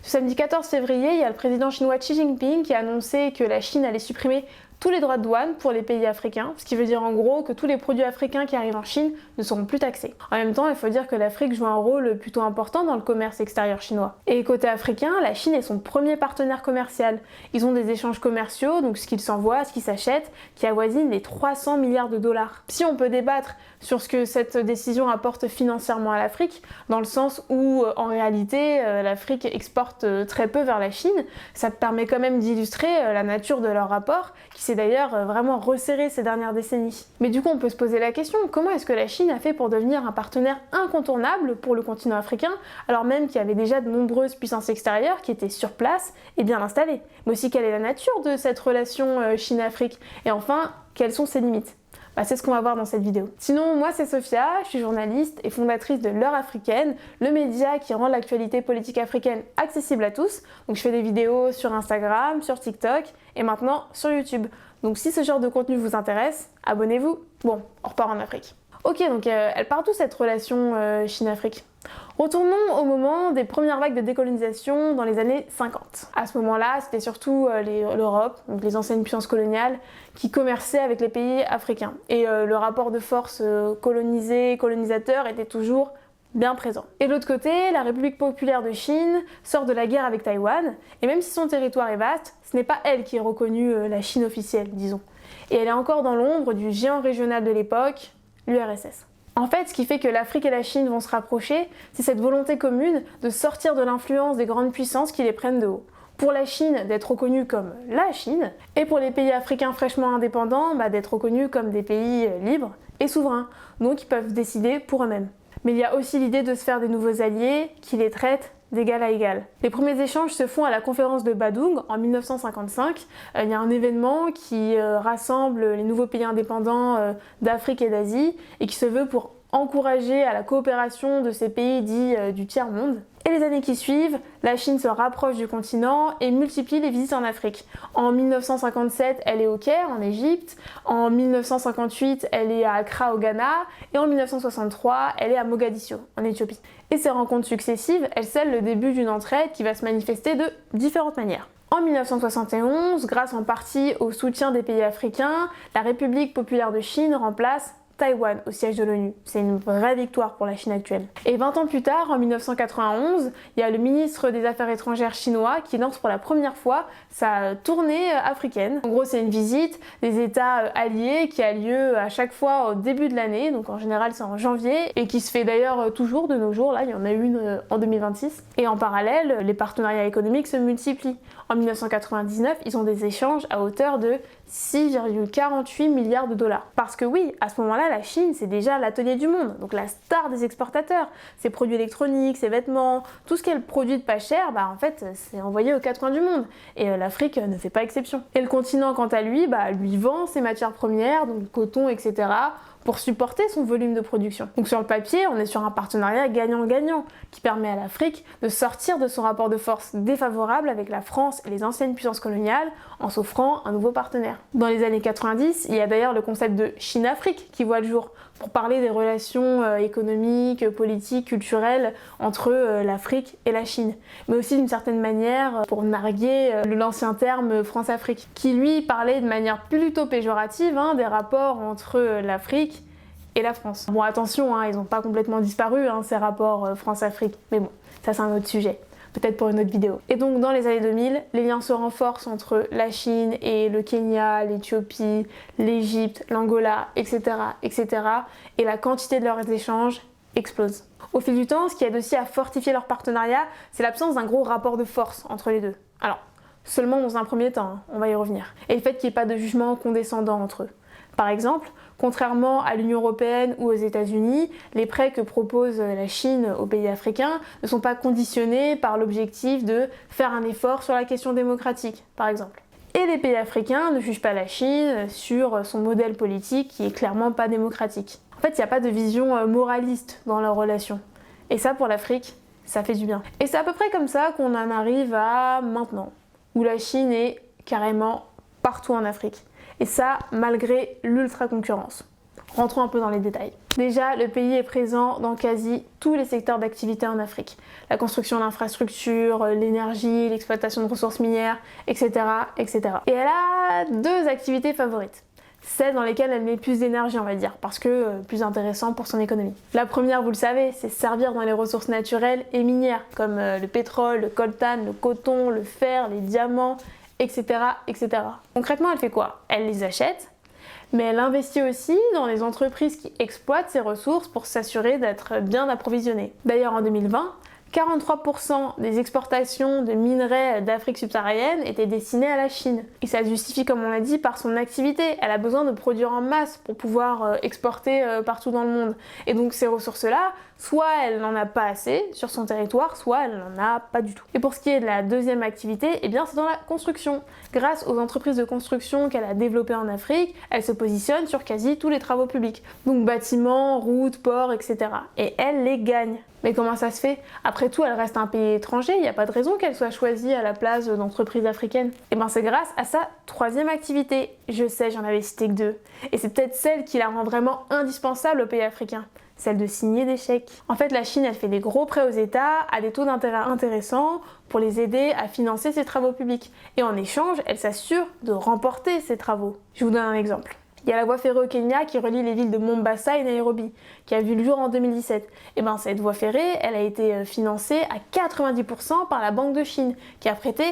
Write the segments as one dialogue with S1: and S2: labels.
S1: Ce samedi 14 février, il y a le président chinois Xi Jinping qui a annoncé que la Chine allait supprimer tous les droits de douane pour les pays africains, ce qui veut dire en gros que tous les produits africains qui arrivent en Chine ne seront plus taxés. En même temps, il faut dire que l'Afrique joue un rôle plutôt important dans le commerce extérieur chinois. Et côté africain, la Chine est son premier partenaire commercial. Ils ont des échanges commerciaux, donc ce qu'ils s'envoient, ce qu'ils s'achètent, qui avoisinent les 300 milliards de dollars. Si on peut débattre sur ce que cette décision apporte financièrement à l'Afrique, dans le sens où en réalité l'Afrique exporte très peu vers la Chine, ça permet quand même d'illustrer la nature de leur rapport, qui s'est d'ailleurs vraiment resserré ces dernières décennies. Mais du coup on peut se poser la question, comment est-ce que la Chine a fait pour devenir un partenaire incontournable pour le continent africain, alors même qu'il y avait déjà de nombreuses puissances extérieures qui étaient sur place et bien installées? Mais aussi quelle est la nature de cette relation Chine-Afrique? Et enfin, quelles sont ses limites? C'est ce qu'on va voir dans cette vidéo. Sinon, moi c'est Sophia, je suis journaliste et fondatrice de L'Heure africaine, le média qui rend l'actualité politique africaine accessible à tous. Donc je fais des vidéos sur Instagram, sur TikTok et maintenant sur YouTube. Donc si ce genre de contenu vous intéresse, abonnez-vous. Bon, on repart en Afrique. Ok, donc elle part d'où cette relation Chine-Afrique? Retournons au moment des premières vagues de décolonisation dans les années 50. À ce moment-là, c'était surtout l'Europe, donc les anciennes puissances coloniales, qui commerçaient avec les pays africains. Et le rapport de force colonisé-colonisateur était toujours bien présent. Et de l'autre côté, la République populaire de Chine sort de la guerre avec Taïwan, et même si son territoire est vaste, ce n'est pas elle qui est reconnue la Chine officielle, disons. Et elle est encore dans l'ombre du géant régional de l'époque, l'URSS. En fait, ce qui fait que l'Afrique et la Chine vont se rapprocher, c'est cette volonté commune de sortir de l'influence des grandes puissances qui les prennent de haut. Pour la Chine, d'être reconnue comme la Chine, et pour les pays africains fraîchement indépendants, d'être reconnus comme des pays libres et souverains, donc ils peuvent décider pour eux-mêmes. Mais il y a aussi l'idée de se faire des nouveaux alliés qui les traitent d'égal à égal. Les premiers échanges se font à la conférence de Badung en 1955. Il y a un événement qui rassemble les nouveaux pays indépendants d'Afrique et d'Asie et qui se veut pour encourager à la coopération de ces pays dits du tiers-monde. Et les années qui suivent, la Chine se rapproche du continent et multiplie les visites en Afrique. En 1957, elle est au Caire, en Égypte. En 1958, elle est à Accra, au Ghana. Et en 1963, elle est à Mogadiscio, en Éthiopie. Et ces rencontres successives, elles scellent le début d'une entraide qui va se manifester de différentes manières. En 1971, grâce en partie au soutien des pays africains, la République populaire de Chine remplace Taïwan au siège de l'ONU. C'est une vraie victoire pour la Chine actuelle. Et 20 ans plus tard, en 1991, il y a le ministre des Affaires étrangères chinois qui lance pour la première fois sa tournée africaine. En gros, c'est une visite des États alliés qui a lieu à chaque fois au début de l'année, donc en général c'est en janvier, et qui se fait d'ailleurs toujours de nos jours. Là, il y en a une en 2026. Et en parallèle, les partenariats économiques se multiplient. En 1999, ils ont des échanges à hauteur de 6,48 milliards de dollars. Parce que oui, à ce moment-là, la Chine, c'est déjà l'atelier du monde, donc la star des exportateurs. Ses produits électroniques, ses vêtements, tout ce qu'elle produit de pas cher, en fait, c'est envoyé aux quatre coins du monde. Et l'Afrique ne fait pas exception. Et le continent, quant à lui, lui vend ses matières premières, donc coton, etc., pour supporter son volume de production. Donc sur le papier, on est sur un partenariat gagnant-gagnant qui permet à l'Afrique de sortir de son rapport de force défavorable avec la France et les anciennes puissances coloniales en s'offrant un nouveau partenaire. Dans les années 90, il y a d'ailleurs le concept de Chine-Afrique qui voit le jour pour parler des relations économiques, politiques, culturelles entre l'Afrique et la Chine. Mais aussi d'une certaine manière pour narguer l'ancien terme France-Afrique, qui lui parlait de manière plutôt péjorative des rapports entre l'Afrique et la France. Bon, attention, ils n'ont pas complètement disparu ces rapports France-Afrique, mais bon, ça c'est un autre sujet. Peut-être pour une autre vidéo. Et donc dans les années 2000, les liens se renforcent entre la Chine et le Kenya, l'Éthiopie, l'Égypte, l'Angola, etc., etc. Et la quantité de leurs échanges explose. Au fil du temps, ce qui aide aussi à fortifier leur partenariat, c'est l'absence d'un gros rapport de force entre les deux. Alors, seulement dans un premier temps, on va y revenir. Et le fait qu'il n'y ait pas de jugement condescendant entre eux. Par exemple, contrairement à l'Union européenne ou aux États-Unis, les prêts que propose la Chine aux pays africains ne sont pas conditionnés par l'objectif de faire un effort sur la question démocratique, par exemple. Et les pays africains ne jugent pas la Chine sur son modèle politique qui est clairement pas démocratique. En fait, il n'y a pas de vision moraliste dans leurs relations. Et ça, pour l'Afrique, ça fait du bien. Et c'est à peu près comme ça qu'on en arrive à maintenant, où la Chine est carrément partout en Afrique. Et ça, malgré l'ultra-concurrence. Rentrons un peu dans les détails. Déjà, le pays est présent dans quasi tous les secteurs d'activité en Afrique. La construction d'infrastructures, l'énergie, l'exploitation de ressources minières, etc., etc. Et elle a deux activités favorites. Celles dans lesquelles elle met plus d'énergie, on va dire, parce que plus intéressant pour son économie. La première, vous le savez, c'est servir dans les ressources naturelles et minières, comme le pétrole, le coltan, le coton, le fer, les diamants, etc., etc. Concrètement, elle fait quoi? Elle les achète, mais elle investit aussi dans les entreprises qui exploitent ces ressources pour s'assurer d'être bien approvisionnées. D'ailleurs, en 2020, 43% des exportations de minerais d'Afrique subsaharienne étaient destinées à la Chine. Et ça se justifie, comme on l'a dit, par son activité. Elle a besoin de produire en masse pour pouvoir exporter partout dans le monde. Et donc ces ressources-là, soit elle n'en a pas assez sur son territoire, soit elle n'en a pas du tout. Et pour ce qui est de la deuxième activité, eh bien c'est dans la construction. Grâce aux entreprises de construction qu'elle a développées en Afrique, elle se positionne sur quasi tous les travaux publics. Donc bâtiments, routes, ports, etc. Et elle les gagne. Mais comment ça se fait? Après tout, elle reste un pays étranger, il n'y a pas de raison qu'elle soit choisie à la place d'entreprises africaines. Et bien c'est grâce à sa troisième activité. Je sais, j'en avais cité que deux. Et c'est peut-être celle qui la rend vraiment indispensable aux pays africains. Celle de signer des chèques. En fait, la Chine, elle fait des gros prêts aux États à des taux d'intérêt intéressants pour les aider à financer ses travaux publics. Et en échange, elle s'assure de remporter ces travaux. Je vous donne un exemple. Il y a la voie ferrée au Kenya qui relie les villes de Mombasa et Nairobi, qui a vu le jour en 2017. Et bien cette voie ferrée, elle a été financée à 90% par la Banque de Chine, qui a prêté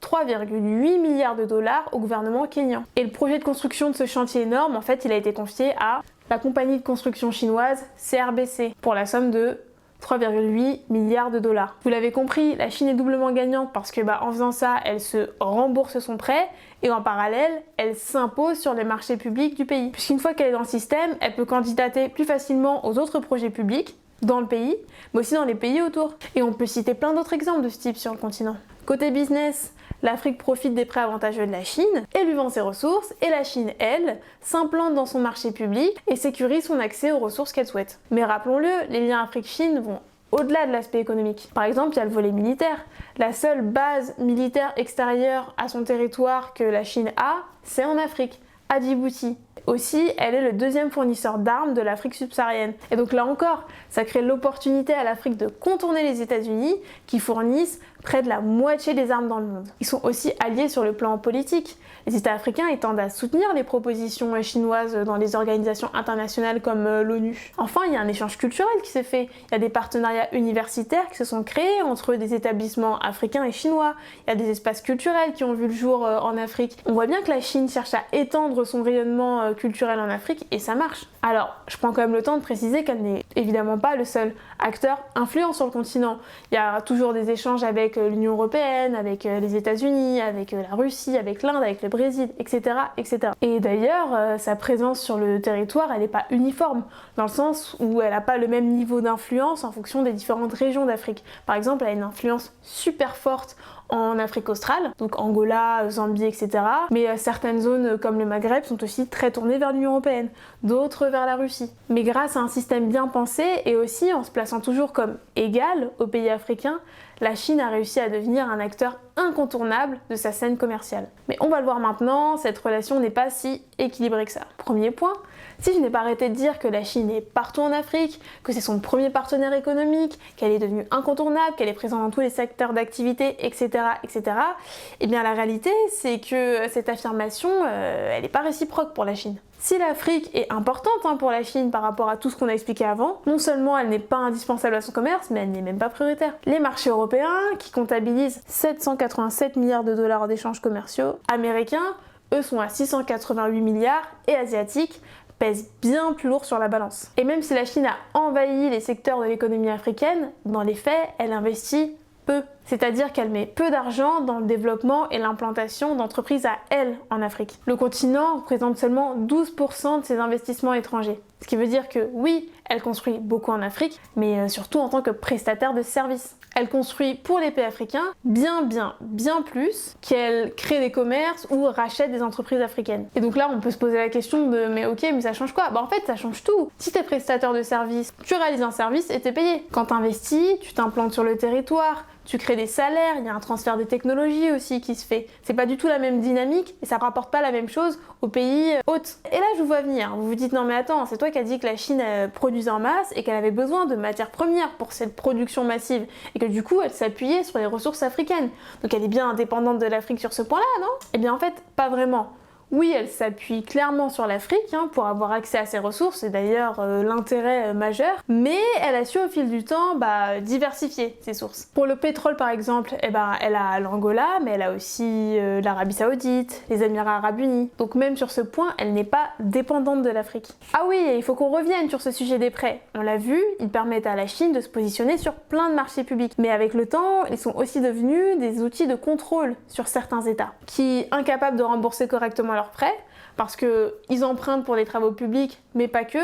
S1: 3,8 milliards de dollars au gouvernement kényan. Et le projet de construction de ce chantier énorme, en fait, il a été confié à la compagnie de construction chinoise CRBC pour la somme de 3,8 milliards de dollars. Vous l'avez compris, la Chine est doublement gagnante parce que en faisant ça, elle se rembourse son prêt et en parallèle, elle s'impose sur les marchés publics du pays. Puisqu'une fois qu'elle est dans le système, elle peut candidater plus facilement aux autres projets publics dans le pays, mais aussi dans les pays autour. Et on peut citer plein d'autres exemples de ce type sur le continent. Côté business, l'Afrique profite des prêts avantageux de la Chine et lui vend ses ressources, et la Chine, elle, s'implante dans son marché public et sécurise son accès aux ressources qu'elle souhaite. Mais rappelons-le, les liens Afrique-Chine vont au-delà de l'aspect économique. Par exemple, il y a le volet militaire. La seule base militaire extérieure à son territoire que la Chine a, c'est en Afrique, à Djibouti. Aussi, elle est le deuxième fournisseur d'armes de l'Afrique subsaharienne. Et donc là encore, ça crée l'opportunité à l'Afrique de contourner les États-Unis qui fournissent près de la moitié des armes dans le monde. Ils sont aussi alliés sur le plan politique. Les États africains ils tendent à soutenir les propositions chinoises dans les organisations internationales comme l'ONU. Enfin, il y a un échange culturel qui s'est fait. Il y a des partenariats universitaires qui se sont créés entre des établissements africains et chinois. Il y a des espaces culturels qui ont vu le jour en Afrique. On voit bien que la Chine cherche à étendre son rayonnement culturel en Afrique et ça marche. Alors, je prends quand même le temps de préciser qu'elle n'est évidemment pas le seul acteur influent sur le continent. Il y a toujours des échanges avec l'Union européenne, avec les États-Unis, avec la Russie, avec l'Inde, avec le Brésil, etc., etc. Et d'ailleurs, sa présence sur le territoire, elle n'est pas uniforme, dans le sens où elle n'a pas le même niveau d'influence en fonction des différentes régions d'Afrique. Par exemple, elle a une influence super forte en Afrique australe, donc Angola, Zambie, etc. Mais certaines zones comme le Maghreb sont aussi très tournées vers l'Union européenne, d'autres vers la Russie. Mais grâce à un système bien pensé et aussi en se plaçant toujours comme égal aux pays africains, la Chine a réussi à devenir un acteur incontournable de sa scène commerciale. Mais on va le voir maintenant, cette relation n'est pas si équilibrée que ça. Premier point, si je n'ai pas arrêté de dire que la Chine est partout en Afrique, que c'est son premier partenaire économique, qu'elle est devenue incontournable, qu'elle est présente dans tous les secteurs d'activité, etc., etc., eh bien la réalité, c'est que cette affirmation, elle n'est pas réciproque pour la Chine. Si l'Afrique est importante pour la Chine par rapport à tout ce qu'on a expliqué avant, non seulement elle n'est pas indispensable à son commerce, mais elle n'est même pas prioritaire. Les marchés européens, qui comptabilisent 787 milliards de dollars d'échanges commerciaux, américains, eux sont à 688 milliards, et asiatiques, pèse bien plus lourd sur la balance. Et même si la Chine a envahi les secteurs de l'économie africaine, dans les faits, elle investit peu. C'est-à-dire qu'elle met peu d'argent dans le développement et l'implantation d'entreprises à elle en Afrique. Le continent représente seulement 12% de ses investissements étrangers. Ce qui veut dire que oui, elle construit beaucoup en Afrique, mais surtout en tant que prestataire de services. Elle construit pour les pays africains bien plus qu'elle crée des commerces ou rachète des entreprises africaines. Et donc là, on peut se poser la question de mais ok, mais ça change quoi? En fait, ça change tout. Si t'es prestataire de services, tu réalises un service et t'es payé. Quand t'investis, tu t'implantes sur le territoire, tu crées des salaires, il y a un transfert des technologies aussi qui se fait. C'est pas du tout la même dynamique et ça rapporte pas la même chose aux pays hôtes. Et là, je vous vois venir. Vous vous dites non mais attends, c'est toi qui as dit que la Chine produisait en masse et qu'elle avait besoin de matières premières pour cette production massive et que du coup, elle s'appuyait sur les ressources africaines. Donc elle est bien indépendante de l'Afrique sur ce point-là, non? Eh bien en fait, pas vraiment. Oui, elle s'appuie clairement sur l'Afrique pour avoir accès à ses ressources, c'est d'ailleurs l'intérêt majeur, mais elle a su au fil du temps diversifier ses sources. Pour le pétrole par exemple, elle a l'Angola, mais elle a aussi l'Arabie Saoudite, les Émirats Arabes Unis. Donc même sur ce point, elle n'est pas dépendante de l'Afrique. Ah oui, et il faut qu'on revienne sur ce sujet des prêts. On l'a vu, ils permettent à la Chine de se positionner sur plein de marchés publics. Mais avec le temps, ils sont aussi devenus des outils de contrôle sur certains États, qui, incapables de rembourser correctement leurs prêts, parce qu'ils empruntent pour des travaux publics, mais pas que,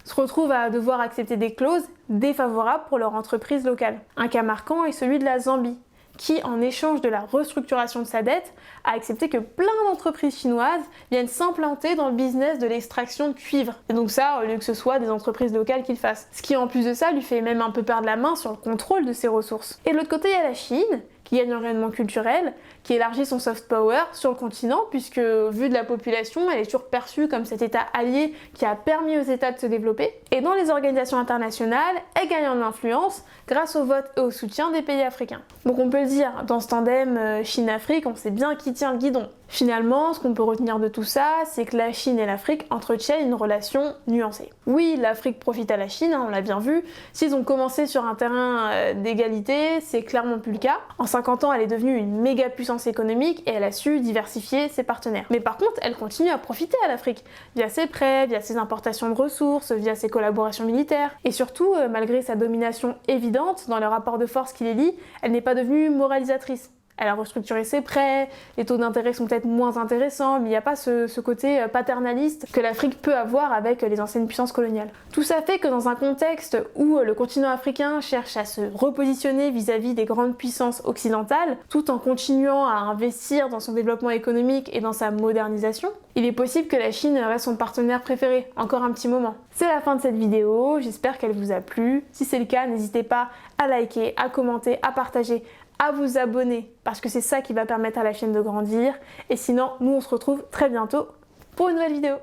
S1: se retrouvent à devoir accepter des clauses défavorables pour leur entreprise locale. Un cas marquant est celui de la Zambie, qui, en échange de la restructuration de sa dette, a accepté que plein d'entreprises chinoises viennent s'implanter dans le business de l'extraction de cuivre. Et donc ça, au lieu que ce soit des entreprises locales qui le fassent. Ce qui, en plus de ça, lui fait même un peu perdre la main sur le contrôle de ses ressources. Et de l'autre côté, il y a la Chine, qui gagne un rayonnement culturel, qui élargit son soft power sur le continent, puisque, vu de la population, elle est toujours perçue comme cet État allié qui a permis aux États de se développer. Et dans les organisations internationales, elle gagne en influence grâce au vote et au soutien des pays africains. Donc on peut le dire, dans ce tandem Chine-Afrique, on sait bien qui tient le guidon. Finalement, ce qu'on peut retenir de tout ça, c'est que la Chine et l'Afrique entretiennent une relation nuancée. Oui, l'Afrique profite à la Chine, on l'a bien vu. S'ils ont commencé sur un terrain d'égalité, c'est clairement plus le cas. En 50 ans, elle est devenue une méga puissance économique et elle a su diversifier ses partenaires. Mais par contre, elle continue à profiter à l'Afrique, via ses prêts, via ses importations de ressources, via ses collaborations militaires. Et surtout, malgré sa domination évidente dans le rapport de force qui les lie, elle n'est pas devenue moralisatrice. Elle a restructuré ses prêts, les taux d'intérêt sont peut-être moins intéressants, mais il n'y a pas ce côté paternaliste que l'Afrique peut avoir avec les anciennes puissances coloniales. Tout ça fait que dans un contexte où le continent africain cherche à se repositionner vis-à-vis des grandes puissances occidentales, tout en continuant à investir dans son développement économique et dans sa modernisation, il est possible que la Chine reste son partenaire préféré, encore un petit moment. C'est la fin de cette vidéo, j'espère qu'elle vous a plu. Si c'est le cas, n'hésitez pas à liker, à commenter, à partager, à vous abonner, parce que c'est ça qui va permettre à la chaîne de grandir. Et sinon, nous on se retrouve très bientôt pour une nouvelle vidéo.